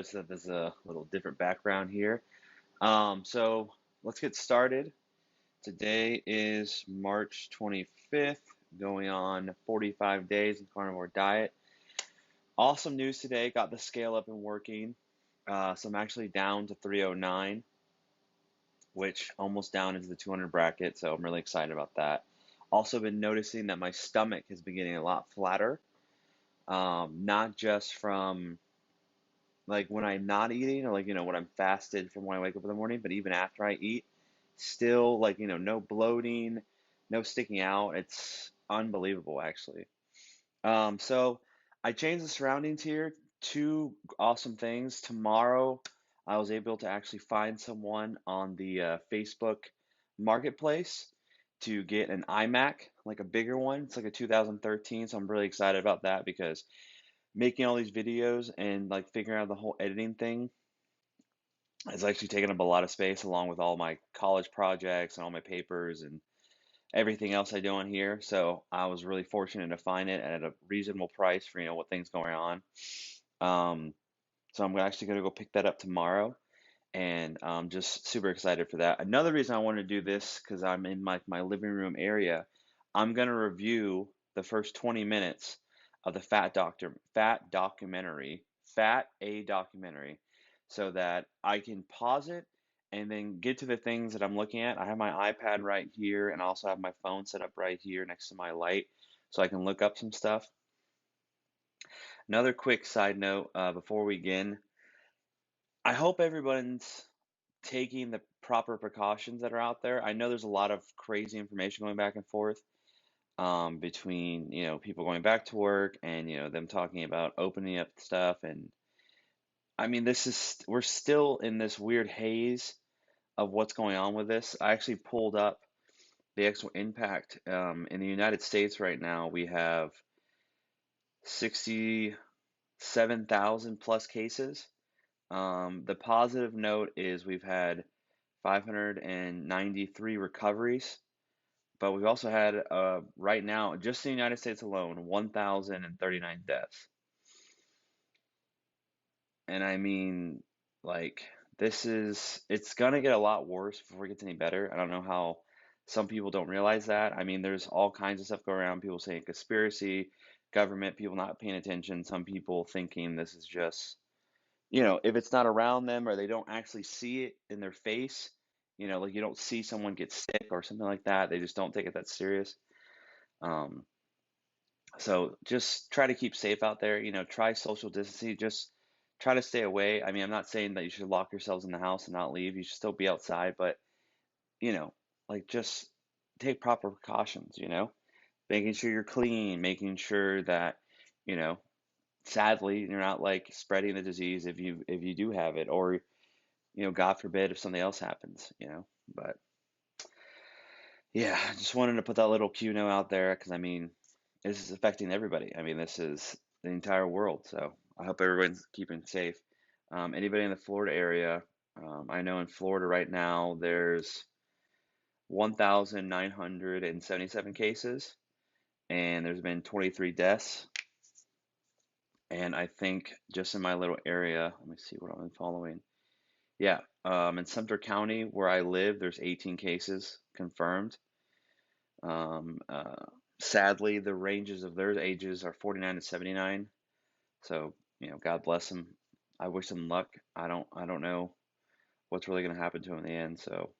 notice that there's a little different background here. So let's get started. Today is March 25th, going on 45 days in carnivore diet. Awesome news today. Got the scale up and working. So I'm actually down to 309, which almost down into the 200 bracket. So I'm really excited about that. Also been noticing that my stomach has been getting a lot flatter. Not just from like when I'm not eating or when I'm fasted from when I wake up in the morning, but even after I eat, still no bloating, no sticking out. It's unbelievable actually. So I changed the surroundings here. Two awesome things. Tomorrow, I was able to actually find someone on the Facebook Marketplace to get an iMac, like a bigger one. It's like a 2013, so I'm really excited about that because making all these videos and like figuring out the whole editing thing has actually taken up a lot of space along with all my college projects and all my papers and everything else I do on here. So I was really fortunate to find it at a reasonable price for what things going on. Um, so I'm actually going to go pick that up tomorrow, and I'm just super excited for that. Another reason I want to do this because I'm in my living room area. I'm going to review the first 20 minutes of the Fat A documentary, so that I can pause it and then get to the things that I'm looking at. I have my iPad right here, and I also have my phone set up right here next to my light, so I can look up some stuff. Another quick side note before we begin, I hope everyone's taking the proper precautions that are out there. I know there's a lot of crazy information going back and forth between people going back to work and them talking about opening up stuff. And I mean, we're still in this weird haze of what's going on with this. I actually pulled up the actual impact in the United States right now. We have 67,000 plus cases. The positive note is we've had 593 recoveries, but we've also had right now, just in the United States alone, 1,039 deaths. And I mean, like, it's gonna get a lot worse before it gets any better. I don't know how some people don't realize that. I mean, there's all kinds of stuff going around, people saying conspiracy, government, people not paying attention, some people thinking this is just, if it's not around them or they don't actually see it in their face, like you don't see someone get sick or something like that, they just don't take it that serious. Um, so just try to keep safe out there, try social distancing, just try to stay away. I mean, I'm not saying that you should lock yourselves in the house and not leave. You should still be outside, but, you know, just take proper precautions, making sure you're clean, making sure that, you know, sadly, you're not like spreading the disease if you do have it, or, God forbid if something else happens, But yeah, I just wanted to put that little Q note out there because I mean, this is affecting everybody. I mean, this is the entire world. So I hope everyone's keeping safe. Anybody in the Florida area, I know in Florida right now there's 1,977 cases, and there's been 23 deaths. And I think just in my little area, let me see what I'm following. Yeah, in Sumter County, where I live, there's 18 cases confirmed. Um, uh, Sadly, the ranges of their ages are 49 to 79. So, God bless them. I wish them luck. I don't know what's really going to happen to them in the end. So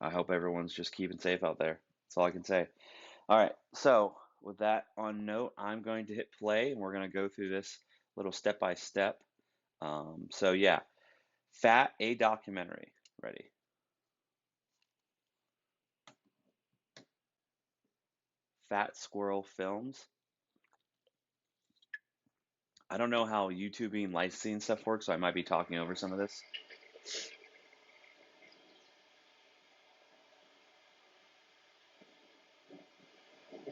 I hope everyone's just keeping safe out there. That's all I can say. All right. So with that on note, I'm going to hit play and we're going to go through this little step by step. So yeah, Fat A documentary. Ready? Fat Squirrel Films. I don't know how YouTubing licensing stuff works, so I might be talking over some of this.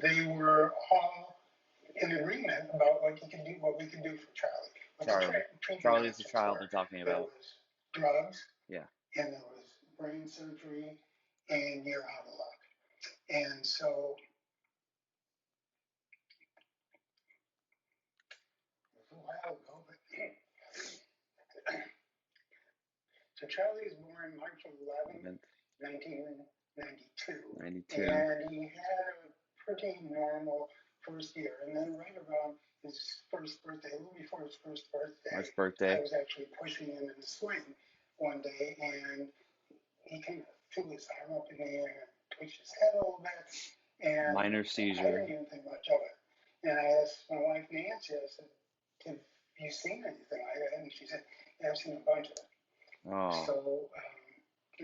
They were all in agreement about what you can do, what we can do for Charlie. Charlie. Charlie is the child they're talking There about. was drugs, Yeah. and there was brain surgery, and you're out of luck. And so it was a while ago, but Charlie was born March 11th, 11th, 1992, 92. and he had a pretty normal first year. And then right around his first birthday, a little before his first birthday, I was actually pushing him in the swing one day, and he kind of threw his arm up in the air and twitched his head a little bit. And Minor I seizure. didn't even think much of it. And I asked my wife Nancy, I said, have you seen anything like that? And she said, yeah, I've seen a bunch of it. Oh. So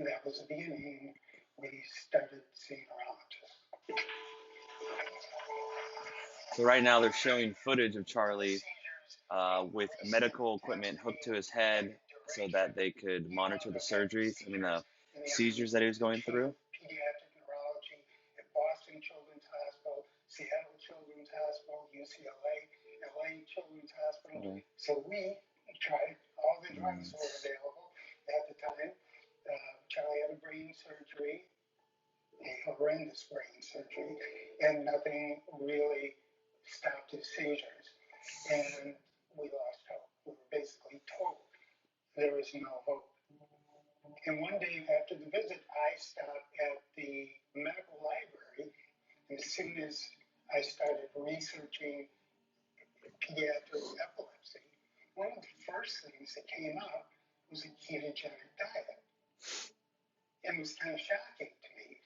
that was the beginning. We started seeing neurologists. So right now they're showing footage of Charlie with medical equipment hooked to his head so that they could monitor the surgeries, the seizures that he was going through. Pediatric neurology at Boston Children's Hospital, Seattle Children's Hospital, UCLA, LA Children's Hospital. Okay. So we tried, all the drugs were available at the time. Charlie had a brain surgery, a horrendous brain surgery, and nothing really stopped his seizures. And we lost hope. We were basically told there was no hope. And one day after the visit, I stopped at the medical library. And as soon as I started researching pediatric epilepsy, one of the first things that came up was a ketogenic diet. And it was kind of shocking to me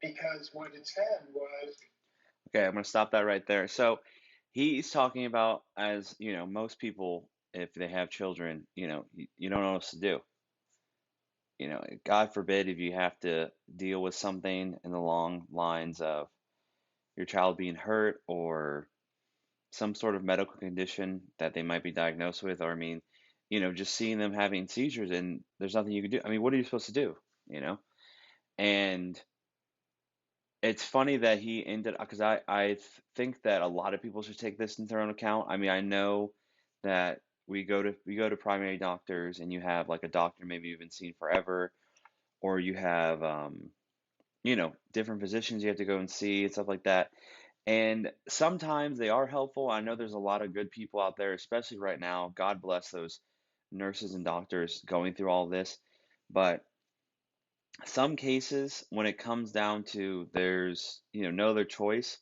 because what it said was, Okay, I'm going to stop that right there. So he's talking about, as most people, if they have children, you don't know what to do. God forbid if you have to deal with something in the long lines of your child being hurt or some sort of medical condition that they might be diagnosed with, or just seeing them having seizures and there's nothing you can do. What are you supposed to do? And it's funny that he ended because I think that a lot of people should take this into their own account. I know that we go to primary doctors and you have like a doctor maybe you've been seeing forever, or you have different physicians you have to go and see and stuff like that. And sometimes they are helpful. I know there's a lot of good people out there, especially right now. God bless those nurses and doctors going through all this. But some cases, when it comes down to there's, no other choice,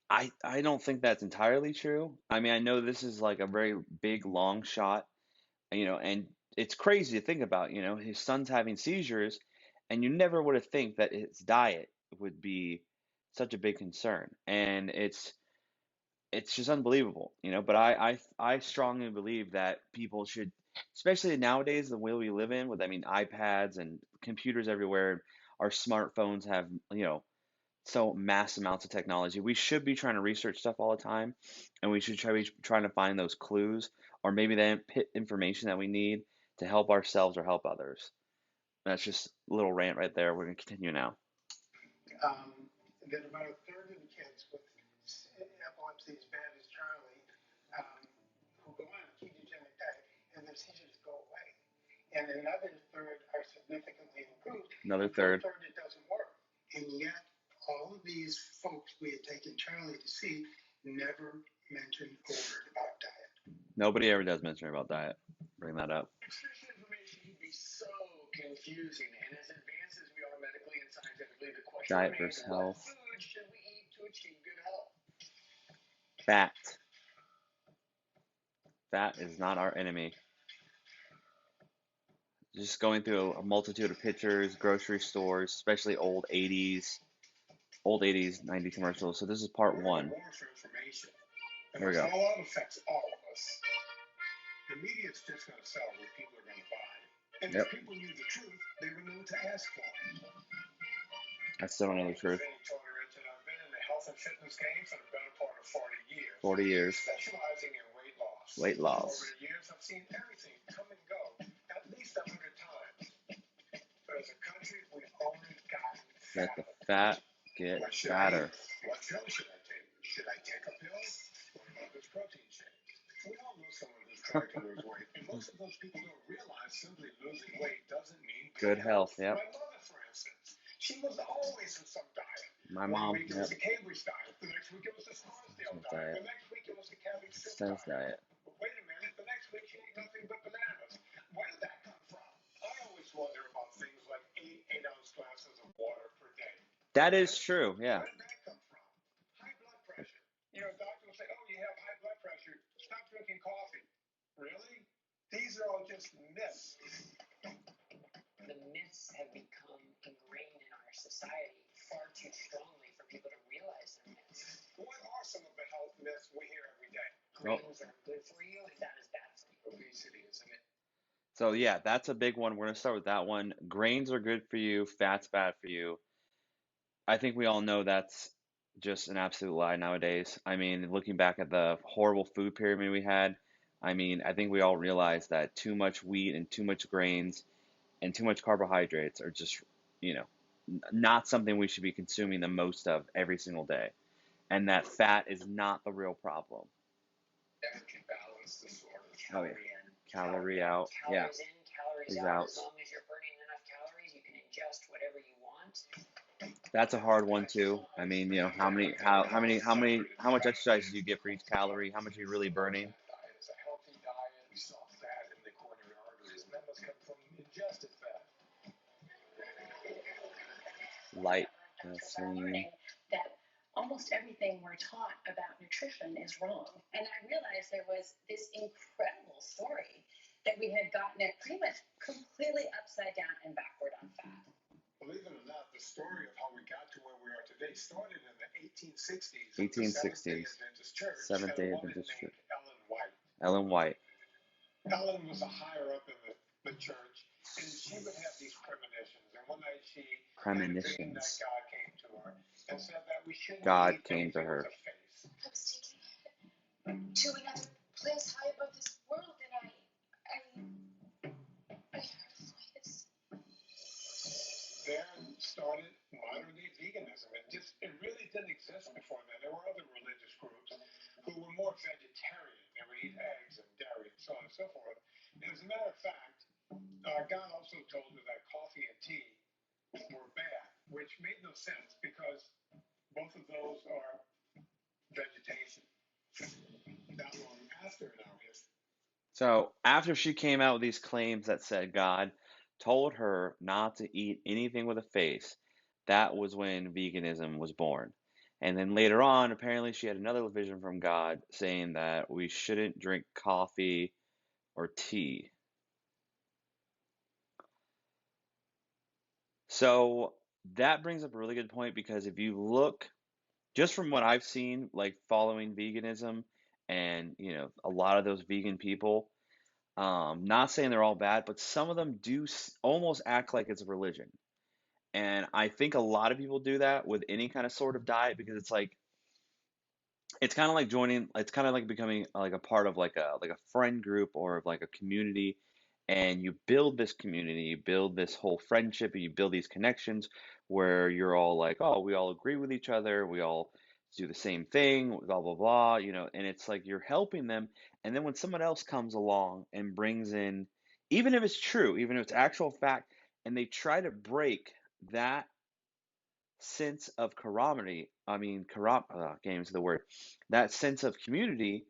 I don't think that's entirely true. I know this is like a very big long shot, and it's crazy to think about, his son's having seizures, and you never would have think that his diet would be such a big concern. And it's just unbelievable, but I strongly believe that people should, especially nowadays, the world we live in with, iPads and computers everywhere, our smartphones have, so mass amounts of technology. We should be trying to research stuff all the time, and we should be trying to find those clues or maybe the information that we need to help ourselves or help others. That's just a little rant right there. We're going to continue now. That about a third of the kids with epilepsy as bad as Charlie, who go on a ketogenic diet, and their seizures go away. And another third are significantly improved. Another third. It doesn't work. And yet, all of these folks we had taken Charlie to see never mentioned a word about diet. Nobody ever does mention about diet. Bring that up. Nutrition information can be so confusing, and as advanced as we are medically and scientifically, the question Diet remains, versus what health. food should we eat to achieve good health? Fat. Fat is not our enemy. Just going through a multitude of pictures, grocery stores, especially old 80s, 90 commercials. So this is part one. More for information. Here we go. All affects all of us. The media's just going to sell what people are going to buy. And if people knew the truth, they would know what to ask for. I still don't know the truth. I've been in the health and fitness game for the better part of 40 years. 40 years. Specializing in weight loss. Weight loss. Over the years, I've seen everything come and go at least 100 times. But as a country, we've only gotten fat. Let the fat get fatter. What pill should I take? Should I take a pill? What about this protein shake? We all know someone who's trying to lose weight. And most of those people don't realize simply losing weight doesn't mean good health. Yep. My mother, for instance, she was always on some diet. My mom. One week it was the Cambridge diet. The next week it was the Scarsdale diet. The next week it was the Cabby Silk diet. But wait a minute, the next week she ate nothing but bananas. Where did that come from? I always wonder about things like eight-ounce glasses of water per day. That is Okay? true. Yeah. Where did that come from? High blood pressure. You know, doctors will say, oh, you have high blood pressure. Stop drinking coffee. Really? These are all just myths. The myths have become ingrained in our society far too strongly for people to realize they're myths. What are some of the health myths we hear every day? Grains are good for you, and that is bad for you. Obesity, isn't it? So yeah, that's a big one. We're gonna start with that one. Grains are good for you, fat's bad for you. I think we all know that's just an absolute lie nowadays. I mean, looking back at the horrible food pyramid we had, I mean, I think we all realize that too much wheat and too much grains and too much carbohydrates are just, you know, not something we should be consuming the most of every single day. And that fat is not the real problem. Energy balance disorder. Oh yeah. Calorie in, Calorie out. Yeah. calories in, calories Is out. out. As long as you're burning enough calories, you can ingest whatever you want. That's a hard one too. I mean, how much exercise do you get for each calorie? How much are you really burning? Diet is a healthy diet. We saw fat in the coronary arteries, and that must come from ingested fat. Light, Doctors are lean. learning that almost everything we're taught about nutrition is wrong. And I realized there was this incredible story that we had gotten it pretty much completely upside down and backward on fat. Believe it or not, the story of how we got to where we are today started in the 1860s. 1860s. Seventh-day Adventist Church. Ellen White. Ellen White. Ellen was a higher up in the church, and she would have these premonitions. And one night she had a dream that God came to her and said that we shouldn't God eat came to anything her. with a face. I was taken to another place high above this world, and I heard a voice. There started modern day veganism. It really didn't exist before then. There were other religious groups who were more vegetarian. They would eat eggs and dairy and so on and so forth. And as a matter of fact, God also told her that coffee and tea were bad, which made no sense because both of those are vegetation. Not long after in our history. So after she came out with these claims that said God told her not to eat anything with a face, that was when veganism was born. And then later on, apparently she had another vision from God saying that we shouldn't drink coffee or tea. So that brings up a really good point because if you look just from what I've seen, like following veganism and, a lot of those vegan people, not saying they're all bad, but some of them do almost act like it's a religion. And I think a lot of people do that with any kind of sort of diet because it's kind of like joining, it's kind of like becoming like a part of like a friend group or of like a community, and you build this community, you build this whole friendship, and you build these connections where you're all like, oh, we all agree with each other, we all do the same thing, blah blah blah, and it's like you're helping them, and then when someone else comes along and brings in, even if it's true, even if it's actual fact, and they try to break that sense of camaraderie, I mean, can't even say the word, that sense of community,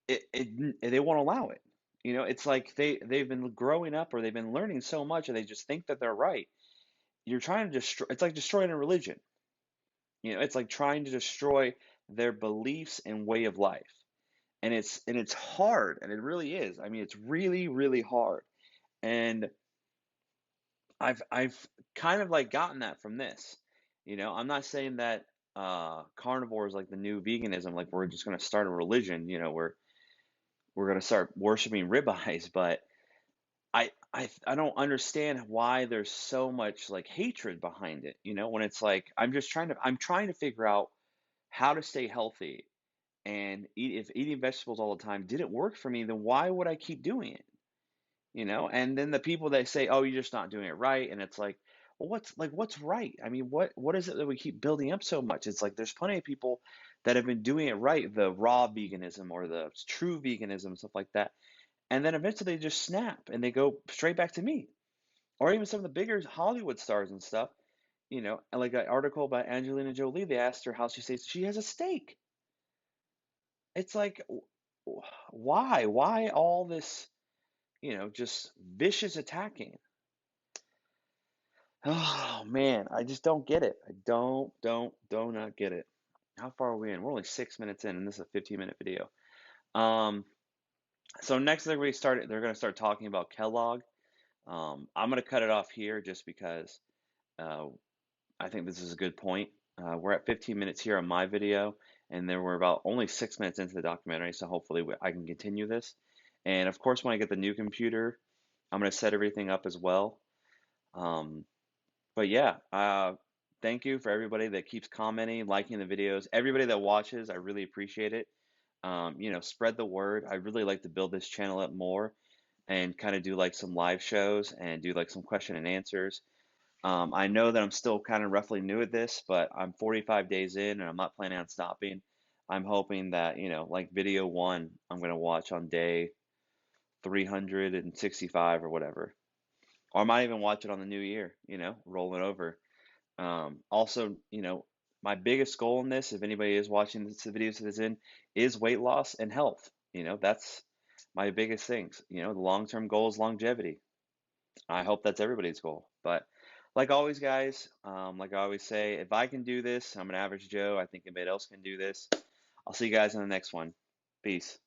they won't allow it. It's like they've been growing up or they've been learning so much and they just think that they're right. You're trying to destroy, it's like destroying a religion. It's like trying to destroy their beliefs and way of life. And it's hard, and it really is. I mean, it's really, really hard. And I've kind of like gotten that from this. I'm not saying that carnivore is like the new veganism, like we're just going to start a religion, we're going to start worshiping ribeyes, but I don't understand why there's so much like hatred behind it, when it's like I'm trying to figure out how to stay healthy and if eating vegetables all the time didn't work for me, then why would I keep doing it? And then the people that say, oh, you're just not doing it right, and it's like, well, what's right? I mean, what is it that we keep building up so much? It's like there's plenty of people that have been doing it right, the raw veganism or the true veganism, stuff like that, and then eventually they just snap and they go straight back to meat. Or even some of the bigger Hollywood stars and stuff, like an article by Angelina Jolie, they asked her how she says she has a steak. It's like, why all this, just vicious attacking? Oh man, I just don't get it. I do not get it. How far are we in? We're only 6 minutes in, and this is a 15-minute video. Um, so next they're gonna start talking about Kellogg. I'm gonna cut it off here just because uh, I think this is a good point. We're at 15 minutes here on my video, and then we're about only 6 minutes into the documentary, so hopefully I can continue this. And of course, when I get the new computer, I'm gonna set everything up as well. Um, But yeah, thank you for everybody that keeps commenting, liking the videos. Everybody that watches, I really appreciate it. Spread the word. I really like to build this channel up more and kind of do like some live shows and do like some question and answers. I know that I'm still kind of roughly new at this, but I'm 45 days in and I'm not planning on stopping. I'm hoping that, like video one, I'm going to watch on day 365 or whatever. Or I might even watch it on the new year, rolling over. Also, my biggest goal in this, if anybody is watching this, the videos that is in, is weight loss and health. That's my biggest things. The long-term goal is longevity. I hope that's everybody's goal. But like always, guys, like I always say, if I can do this, I'm an average Joe. I think anybody else can do this. I'll see you guys in the next one. Peace.